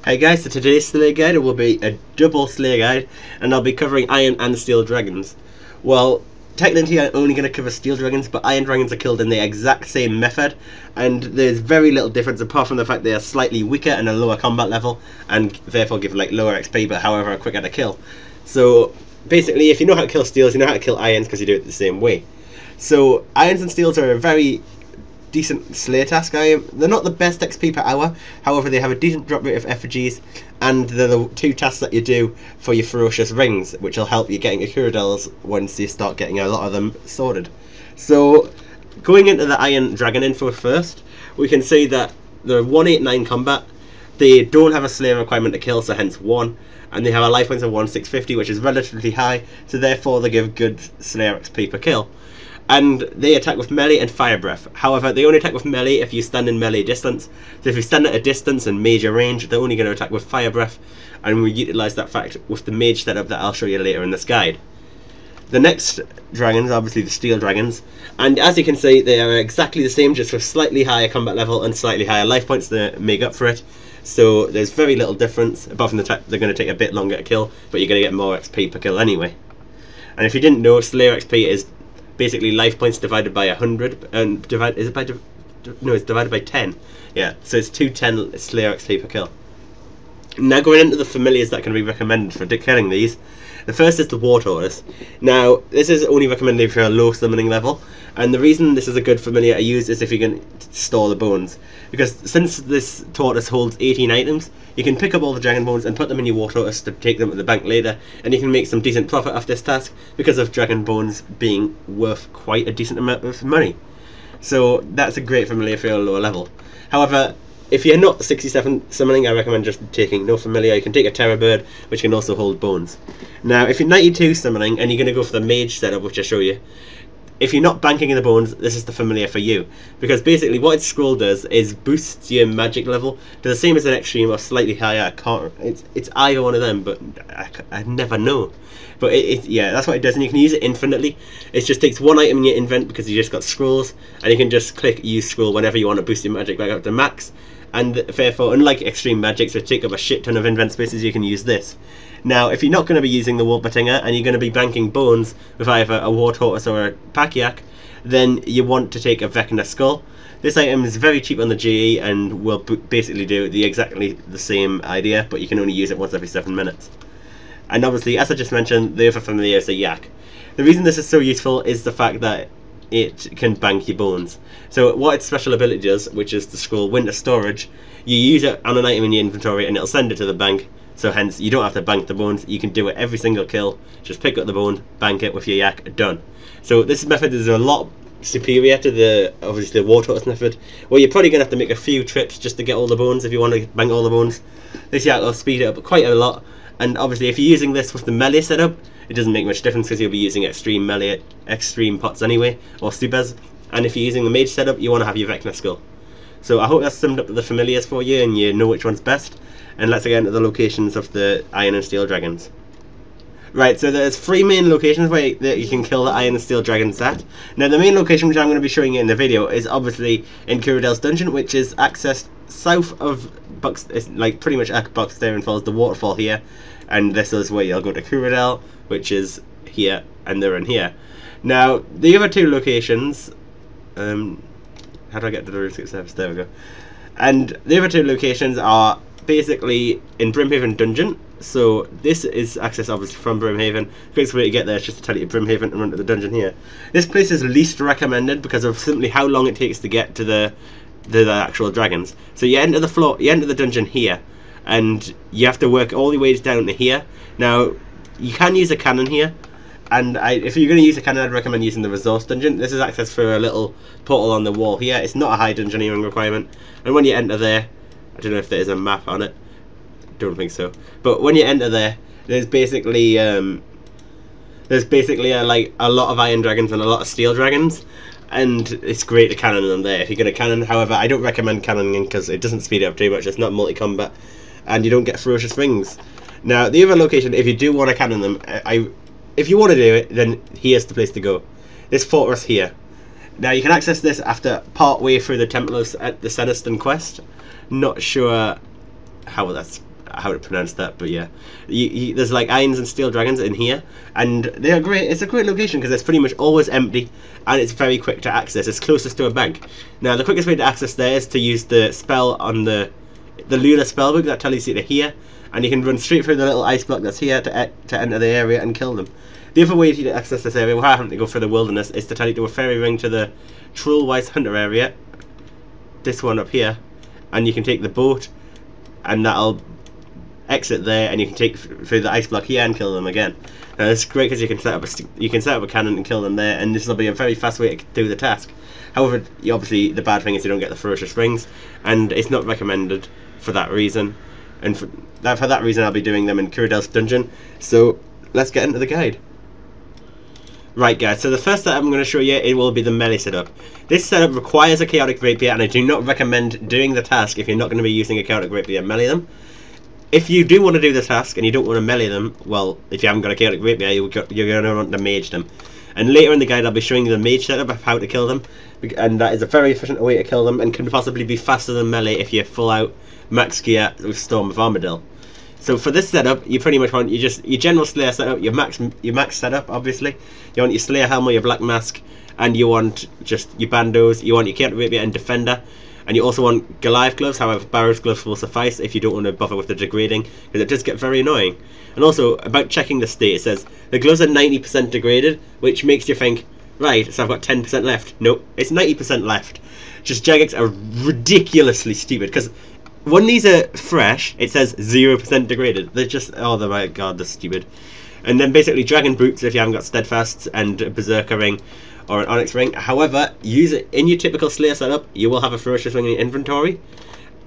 Hey guys, so today's Slayer guide will be a double Slayer guide, and I'll be covering Iron and Steel Dragons. Well, technically I'm only going to cover Steel Dragons, but Iron Dragons are killed in the exact same method, and there's very little difference apart from the fact they are slightly weaker and a lower combat level, and therefore give like lower XP, but however are quicker to kill. So basically, if you know how to kill Steels, you know how to kill Irons because you do it the same way. So Irons and Steels are a very decent Slayer task. They're not the best XP per hour, however they have a decent drop rate of effigies, and they're the two tasks that you do for your ferocious rings, which will help you getting your Fairytales once you start getting a lot of them sorted. So going into the Iron Dragon info first, we can see that they're 189 combat, they don't have a Slayer requirement to kill, so hence 1, and they have a life points of 1650, which is relatively high, so therefore they give good Slayer XP per kill. And they attack with melee and fire breath. However, they only attack with melee if you stand in melee distance. So if you stand at a distance and major range, they're only going to attack with fire breath, and we utilise that fact with the mage setup that I'll show you later in this guide. The next dragons are obviously the Steel Dragons, and as you can see they are exactly the same, just with slightly higher combat level and slightly higher life points to make up for it. So there's very little difference, apart from the fact they're going to take a bit longer to kill, but you're going to get more XP per kill anyway. And if you didn't know, Slayer XP is basically life points divided by 100, and it's divided by 10. Yeah, so it's 210 Slayer XP per kill. Now going into the familiars that can be recommended for killing these. The first is the War Tortoise. Now this is only recommended for a low summoning level, and the reason this is a good familiar to use is if you can store the bones, because since this tortoise holds 18 items, you can pick up all the dragon bones and put them in your War Tortoise to take them to the bank later, and you can make some decent profit off this task because of dragon bones being worth quite a decent amount of money. So that's a great familiar for a lower level. However, if you're not 67 summoning, I recommend just taking no familiar. You can take a Terror Bird, which can also hold bones. Now, if you're 92 summoning and you're going to go for the mage setup, which I'll show you, if you're not banking in the bones, this is the familiar for you. Because basically what its scroll does is boosts your magic level to the same as an extreme or slightly higher. It's either one of them, but I never know. But yeah, that's what it does, and you can use it infinitely. It just takes one item in your invent because you just got scrolls, and you can just click use scroll whenever you want to boost your magic back up to max. And therefore, unlike extreme magics which take up a shit ton of invent spaces, you can use this. Now, if you're not going to be using the Warpatinger and you're going to be banking bones with either a War Tortoise or a Pakiak, then you want to take a Vecna Skull. This item is very cheap on the GE and will basically do exactly the same idea, but you can only use it once every 7 minutes. And obviously, as I just mentioned, the other familiar is a Yak. The reason this is so useful is the fact that it can bank your bones. So what its special ability does, which is the scroll Winter Storage, you use it on an item in your inventory and it'll send it to the bank, so hence you don't have to bank the bones. You can do it every single kill, just pick up the bone, bank it with your Yak, done. So this method is a lot superior to the obviously the War Tortoise method, where you're probably going to have to make a few trips just to get all the bones if you want to bank all the bones. This Yak will speed it up quite a lot, and obviously if you're using this with the melee setup, it doesn't make much difference because you'll be using extreme melee, extreme pots anyway, or supers. And if you're using the mage setup, you want to have your Vecna Skull. So I hope that's summed up the familiars for you and you know which one's best. And let's get into the locations of the Iron and Steel Dragons. Right, so there's 3 main locations where you can kill the Iron and Steel Dragons at. Now the main location which I'm going to be showing you in the video is obviously in Fairytales Dungeon, which is accessed south of Bucks, it's like pretty much at Buckstone and follows the waterfall here. And this is where you'll go to Fairytale, which is here, and they're in here. Now, the other 2 locations, how do I get to the Route 6 service? There we go. And the other 2 locations are basically in Brimhaven Dungeon. So this is access obviously from Brimhaven. The quickest way to get there is just to tell you Brimhaven and run to the dungeon here. This place is least recommended because of simply how long it takes to get to the actual dragons. So you enter the dungeon here, and you have to work all the way down to here. Now, you can use a cannon here, and if you're going to use a cannon, I'd recommend using the resource dungeon. This is access for a little portal on the wall here. It's not a high dungeoneering requirement, and when you enter there, I don't know if there's a map on it, don't think so, but when you enter there, there's basically like a lot of iron dragons and a lot of steel dragons, and it's great to cannon them there if you're going to cannon. However, I don't recommend cannoning because it doesn't speed it up too much, it's not multi-combat, and you don't get ferocious rings. Now, the other location, if you do want to cannon them, if you want to do it, then here's the place to go. This fortress here. Now, you can access this after part way through the Templars at the Seniston quest. Not sure how that's how to pronounce that, but yeah, there's like irons and steel dragons in here, and they are great. It's a great location because it's pretty much always empty, and it's very quick to access. It's closest to a bank. Now the quickest way to access there is to use the spell on the lunar spellbook that tells you to here, and you can run straight through the little ice block that's here to enter the area and kill them. The other way to access this area, without having to go through the wilderness, is to tell you to a fairy ring to the Trollwise Hunter area, this one up here, and you can take the boat, and that'll exit there, and you can take through the ice block here and kill them again. Now it's great because you can set up a cannon and kill them there, and this will be a very fast way to do the task. However, obviously the bad thing is you don't get the ferocious rings, and it's not recommended for that reason. And for that reason, I'll be doing them in Cyrodiil's dungeon. So let's get into the guide. Right guys, so the first setup I'm going to show you, it will be the melee setup. This setup requires a chaotic rapier, and I do not recommend doing the task if you're not going to be using a chaotic rapier. Melee them. If you do want to do the task and you don't want to melee them, well, if you haven't got a chaotic rapier, you're going to want to mage them. And later in the guide I'll be showing you the mage setup of how to kill them, and that is a very efficient way to kill them, and can possibly be faster than melee if you're full out max gear with Storm of Armadillo. So for this setup, you pretty much want your general Slayer setup, your max setup, obviously. You want your Slayer helmet, your black mask, and you want just your bandos. You want your chaotic rapier and defender, and you also want Goliath gloves. However, Barrow's gloves will suffice if you don't want to bother with the degrading, because it does get very annoying. And also about checking the state, it says the gloves are 90% degraded, which makes you think, right, so I've got 10% left. Nope, it's 90% left. Just Jagex are ridiculously stupid, because when these are fresh, it says 0% degraded. They're just, oh my god, they're stupid. And then basically Dragon Boots if you haven't got Steadfast and a Berserker Ring or an Onyx Ring. However, use it in your typical Slayer setup, you will have a Ferocious Ring in your inventory,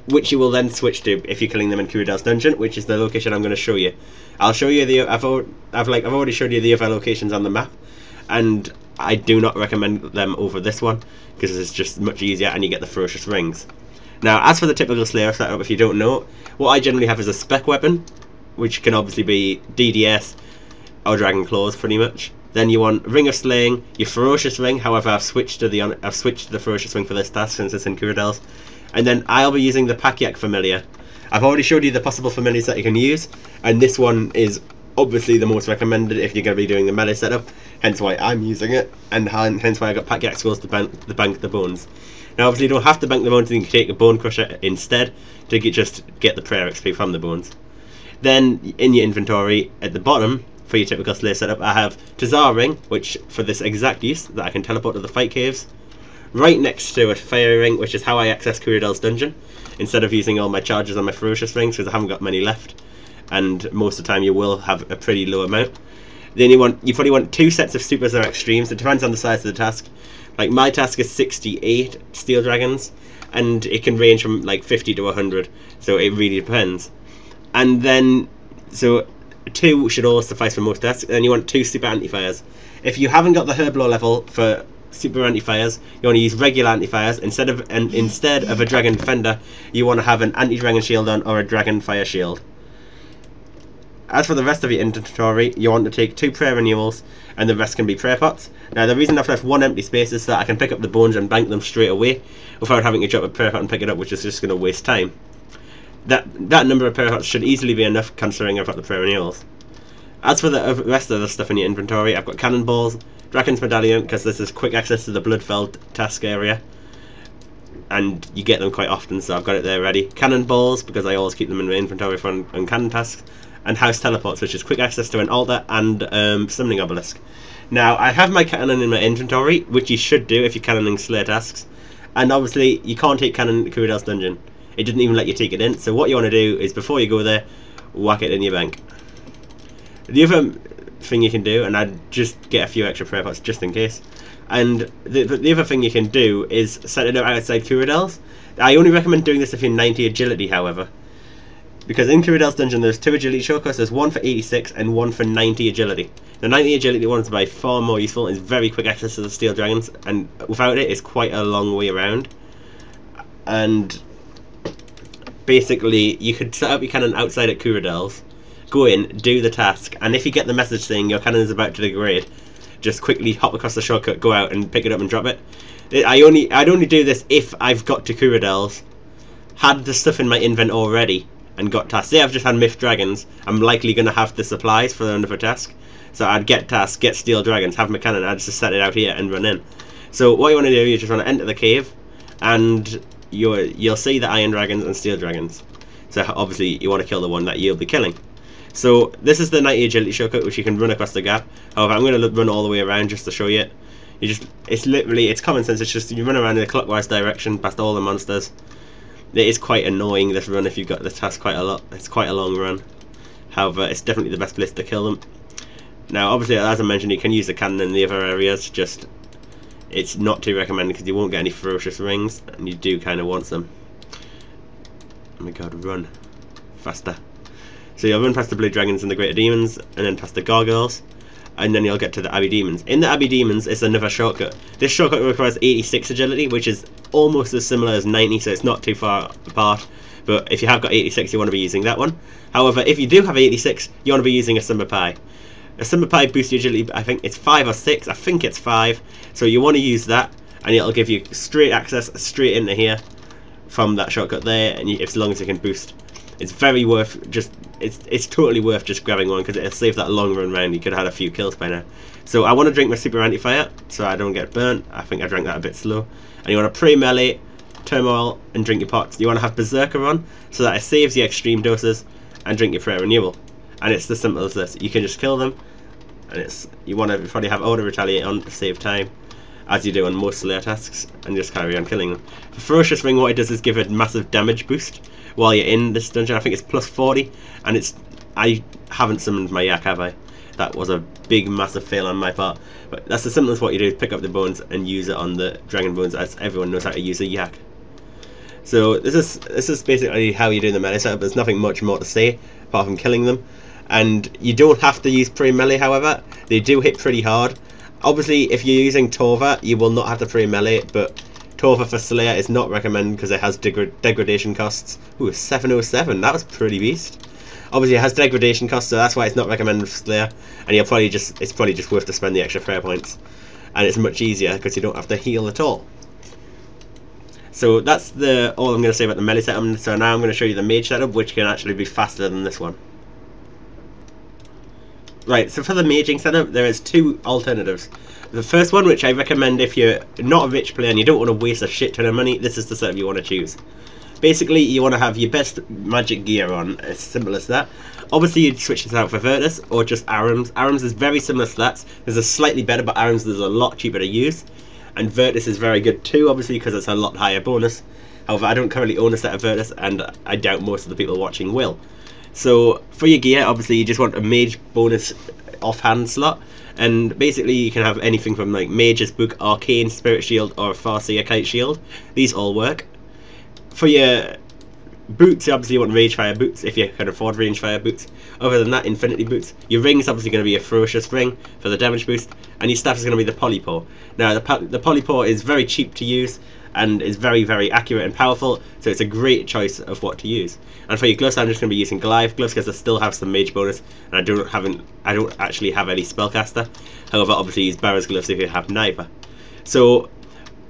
which you will then switch to if you're killing them in Cyrodiil's dungeon, which is the location I'm going to show you. I'll show you the, I've already showed you the other locations on the map, and I do not recommend them over this one, because it's just much easier and you get the Ferocious Rings. Now, as for the typical Slayer setup, if you don't know, what I generally have is a spec weapon, which can obviously be DDS or Dragon Claws, pretty much. Then you want Ring of Slaying, your Ferocious Ring. However, I've switched to the Ferocious Ring for this task since it's in Cyrodiil's. And then I'll be using the Pakyak Familiar. I've already showed you the possible familiars that you can use, and this one is obviously the most recommended if you're going to be doing the melee setup. Hence why I'm using it, and hence why I got Pakyak Skulls to bank the bones. Now obviously you don't have to bank the bones, you can take a Bone Crusher instead to just get the prayer XP from the bones. Then in your inventory at the bottom, for your typical Slayer setup, I have Tazar Ring, which for this exact use, that I can teleport to the fight caves. Right next to a Fairy Ring, which is how I access Cyrodiil's dungeon, instead of using all my charges on my Ferocious Rings, because I haven't got many left, and most of the time you will have a pretty low amount. Then you probably want 2 sets of supers or extremes. It depends on the size of the task. Like my task is 68 steel dragons, and it can range from like 50 to 100, so it really depends. And then, so 2 should all suffice for most tasks. And you want 2 super anti-fires. If you haven't got the Herblore level for super anti-fires, you want to use regular anti-fires instead of a dragon defender. You want to have an anti-dragon shield on or a dragon fire shield. As for the rest of your inventory, you want to take 2 prayer renewals, and the rest can be prayer pots. Now the reason I've left 1 empty space is so that I can pick up the bones and bank them straight away without having to drop a prayer pot and pick it up, which is just going to waste time. That number of prayer pots should easily be enough considering I've got the prayer renewals. As for the rest of the stuff in your inventory, I've got cannonballs, Dragon's Medallion, because this is quick access to the Bloodfeld task area, and you get them quite often, so I've got it there ready. Cannonballs, because I always keep them in my inventory for on cannon tasks. And House Teleports, which is quick access to an altar and Summoning Obelisk. Now, I have my cannon in my inventory, which you should do if you're cannoning Slayer tasks. And obviously, you can't take cannon in Cyrodiil's dungeon. It didn't even let you take it in, so what you want to do is, before you go there, whack it in your bank. The other thing you can do, and I'd just get a few extra prayer pots just in case, and the other thing you can do is set it up outside Cyrodiil's. I only recommend doing this if you're 90 agility, however. Because in Cyrodiil's dungeon there's 2 agility shortcuts, there's 1 for 86 and 1 for 90 agility. The 90 agility one is by far more useful, it's very quick access to the steel dragons, and without it it's quite a long way around. And basically you could set up your cannon outside at Cyrodiil's, go in, do the task, and if you get the message saying your cannon is about to degrade, just quickly hop across the shortcut, go out and pick it up and drop it. I'd only do this if I've got to Cyrodiil's, had the stuff in my invent already, and got tasks. Say I've just had myth dragons, I'm likely going to have the supplies for another task. So I'd get tasks, get steel dragons, have my cannon, I'd just set it out here and run in. So what you want to do, you just want to enter the cave, and you'll see the iron dragons and steel dragons. So obviously you want to kill the one that you'll be killing. So this is the 90 agility shortcut, which you can run across the gap. However, I'm going to run all the way around just to show you it. It's common sense. It's just you run around in a clockwise direction past all the monsters. It is quite annoying, this run, if you've got the task quite a lot. It's quite a long run. However, it's definitely the best place to kill them. Now, obviously, as I mentioned, you can use the cannon in the other areas. Just it's not too recommended because you won't get any ferocious rings, and you do kind of want some. Oh my god, run faster. So you'll run past the blue dragons and the greater demons, and then past the gargoyles, and then you'll get to the abbey demons. In the abbey demons, it's another shortcut. This shortcut requires 86 agility, which is almost as similar as 90, so it's not too far apart. But if you have got 86, you want to be using that one. However, if you do have 86, you want to be using a summer pie. A summer pie boosts your agility, I think it's 5 or 6, I think it's 5. So you want to use that, and it'll give you straight access straight into here from that shortcut there, and as long as you can boost. It's very worth it's totally worth just grabbing one because it'll save that long run round. You could have had a few kills by now. So I want to drink my super anti-fire so I don't get burnt. I think I drank that a bit slow. And you want to pre-melee, turmoil, and drink your pots. You want to have berserker on so that it saves you extreme doses, and drink your prayer renewal. And it's as simple as this. You can just kill them, and you want to probably have auto retaliate on to save time, as you do on most Slayer tasks, and just carry on killing them. The ferocious ring, what it does is give a massive damage boost while you're in this dungeon. I think it's plus 40, and I haven't summoned my yak, have I? That was a big massive fail on my part, but that's as simple as what you do: pick up the bones and use it on the dragon bones, as everyone knows how to use a yak. So this is basically how you do the melee setup. There's nothing much more to say apart from killing them, and you don't have to use pre-melee. However, they do hit pretty hard. Obviously, if you're using Torva, you will not have to pre-melee, but Torva for Slayer is not recommended because it has degradation costs. Ooh, 707, that was pretty beast. Obviously, it has degradation costs, so that's why it's not recommended for Slayer, and it's probably just worth to spend the extra prayer points. And it's much easier because you don't have to heal at all. So that's all I'm going to say about the melee setup. So now I'm going to show you the mage setup, which can actually be faster than this one. Right, so for the maging setup, there is two alternatives. The first one, which I recommend if you're not a rich player and you don't want to waste a shit ton of money, this is the setup you want to choose. Basically, you want to have your best magic gear on, as simple as that. Obviously, you'd switch this out for Virtus or just Arams. Arams is very similar stats. This is slightly better, but Arams is a lot cheaper to use. And Virtus is very good too, obviously, because it's a lot higher bonus. However, I don't currently own a set of Virtus, and I doubt most of the people watching will. So for your gear, obviously you just want a mage bonus offhand slot, and basically you can have anything from like Mage's Book, Arcane, Spirit Shield, or Farseer Kite Shield. These all work. For your boots, obviously you want Ragefire boots if you can afford Ragefire boots. Other than that, Infinity boots. Your ring is obviously going to be a Ferocious ring for the damage boost, and your staff is going to be the Polypore. Now the Polypore is very cheap to use and is very, very accurate and powerful, so it's a great choice of what to use. And for your gloves, I'm just going to be using Goliath gloves because I still have some mage bonus, and I don't actually have any spellcaster. However, obviously use Barrow's gloves if you have neither. So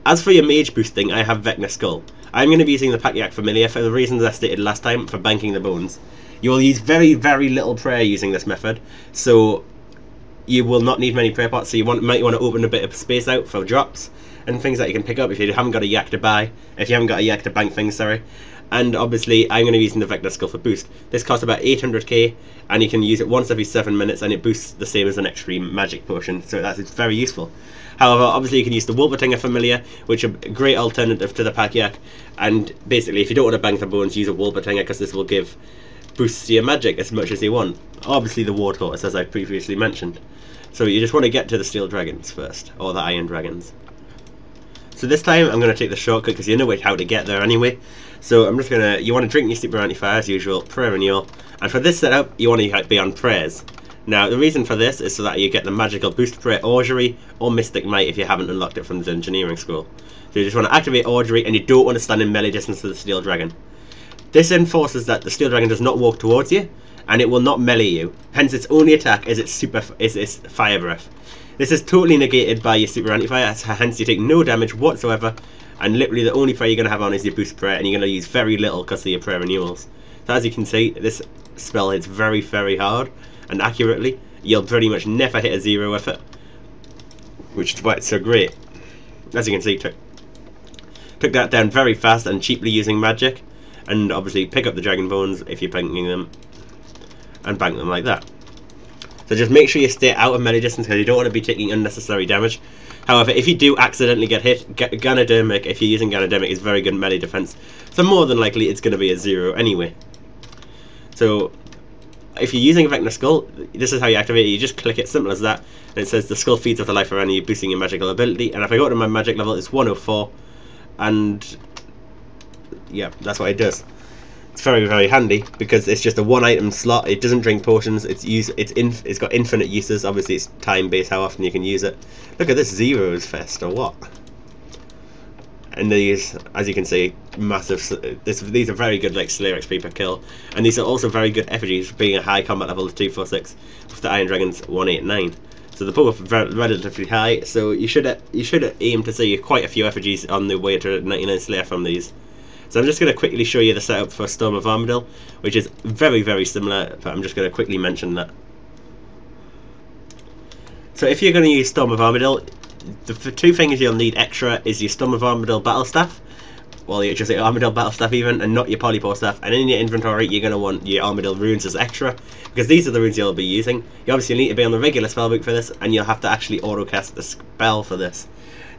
as for your mage boosting, I have Vecna Skull. I'm going to be using the Pack-Yak Familiar for the reasons I stated last time for banking the bones. You will use very, very little prayer using this method, so you will not need many prayer pots, so you might want to open a bit of space out for drops and things that you can pick up if you haven't got a yak to buy, if you haven't got a yak to bank things, sorry. And obviously I'm going to be using the Vecna Skull for boost. This costs about 800k, and you can use it once every 7 minutes, and it boosts the same as an extreme magic potion, so it's very useful. However, obviously you can use the Wolvertinger Familiar, which is a great alternative to the Pack-Yak, and basically if you don't want to bank the bones, use a Wolvertinger because this will give boosts to your magic as much as you want. Obviously the War Tortoise, as I previously mentioned. So you just want to get to the Steel Dragons first, or the Iron Dragons. So this time I'm going to take the shortcut because you know how to get there anyway. So I'm just going to, you want to drink your Super Anti-Fire as usual, prayer renewal, and for this setup you want to be on prayers. Now the reason for this is so that you get the magical boost prayer Augury or Mystic Might if you haven't unlocked it from the Engineering School. So you just want to activate Augury, and you don't want to stand in melee distance to the Steel Dragon. This enforces that the Steel Dragon does not walk towards you, and it will not melee you. Hence its only attack is its Fire Breath. This is totally negated by your Super Anti-Fire, hence you take no damage whatsoever, and literally the only prayer you're going to have on is your boost prayer, and you're going to use very little because of your prayer renewals. So as you can see, this spell hits very, very hard and accurately. You'll pretty much never hit a 0 with it, which is why it's so great. As you can see, took that down very fast and cheaply using magic, and obviously pick up the dragon bones if you're banking them, and bank them like that. So just make sure you stay out of melee distance because you don't want to be taking unnecessary damage. However, if you do accidentally get hit, Ganodermic, if you're using Ganodermic, is very good melee defense, so more than likely it's going to be a 0 anyway. So if you're using Vecna Skull, this is how you activate it. You just click it, simple as that, and it says the skull feeds off the life around you, boosting your magical ability. And if I go to my magic level, it's 104, and yeah, that's what it does. It's very, very handy because it's just a one item slot. It doesn't drink potions. It's got infinite uses. Obviously, it's time based how often you can use it. Look at this zeros fest or what? And these, as you can see, massive. These are very good, like Slayer XP per kill, and these are also very good effigies, being a high combat level of 246 with the Iron Dragons 189. So the power is relatively high. So you should aim to see quite a few effigies on the way to 99 Slayer from these. So I'm just going to quickly show you the setup for Storm of Armadyl, which is very, very similar, but I'm just going to quickly mention that. So if you're going to use Storm of Armadyl, the two things you'll need extra is your Storm of Armadyl Battle Staff, well, you just say Armadyl Battle Staff even, and not your Polypore Staff. And in your inventory, you're going to want your Armadyl runes as extra, because these are the runes you'll be using. You obviously need to be on the regular spellbook for this, and you'll have to actually auto-cast the spell for this.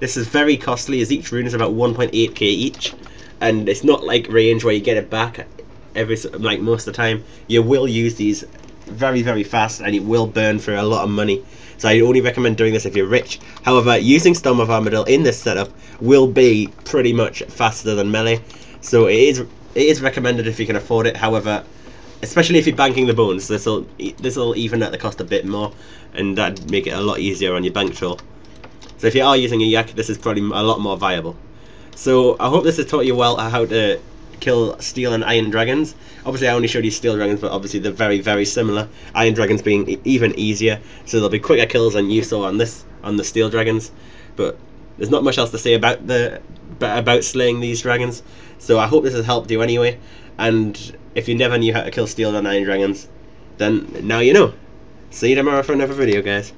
This is very costly, as each rune is about 1.8k each. And it's not like range where you get it back like most of the time. You will use these very, very fast, and it will burn for a lot of money. So I only recommend doing this if you're rich. However, using Storm of Armadyl in this setup will be pretty much faster than melee. So it is recommended if you can afford it. However, especially if you're banking the bones, this will even at the cost a bit more, and that'd make it a lot easier on your bank tool. So if you are using a yak, this is probably a lot more viable. So I hope this has taught you well how to kill steel and iron dragons. Obviously I only showed you steel dragons, but obviously they're very, very similar. Iron dragons being even easier, so there'll be quicker kills than you saw on the steel dragons. But there's not much else to say about slaying these dragons. So I hope this has helped you anyway. And if you never knew how to kill steel and iron dragons, then now you know. See you tomorrow for another video, guys.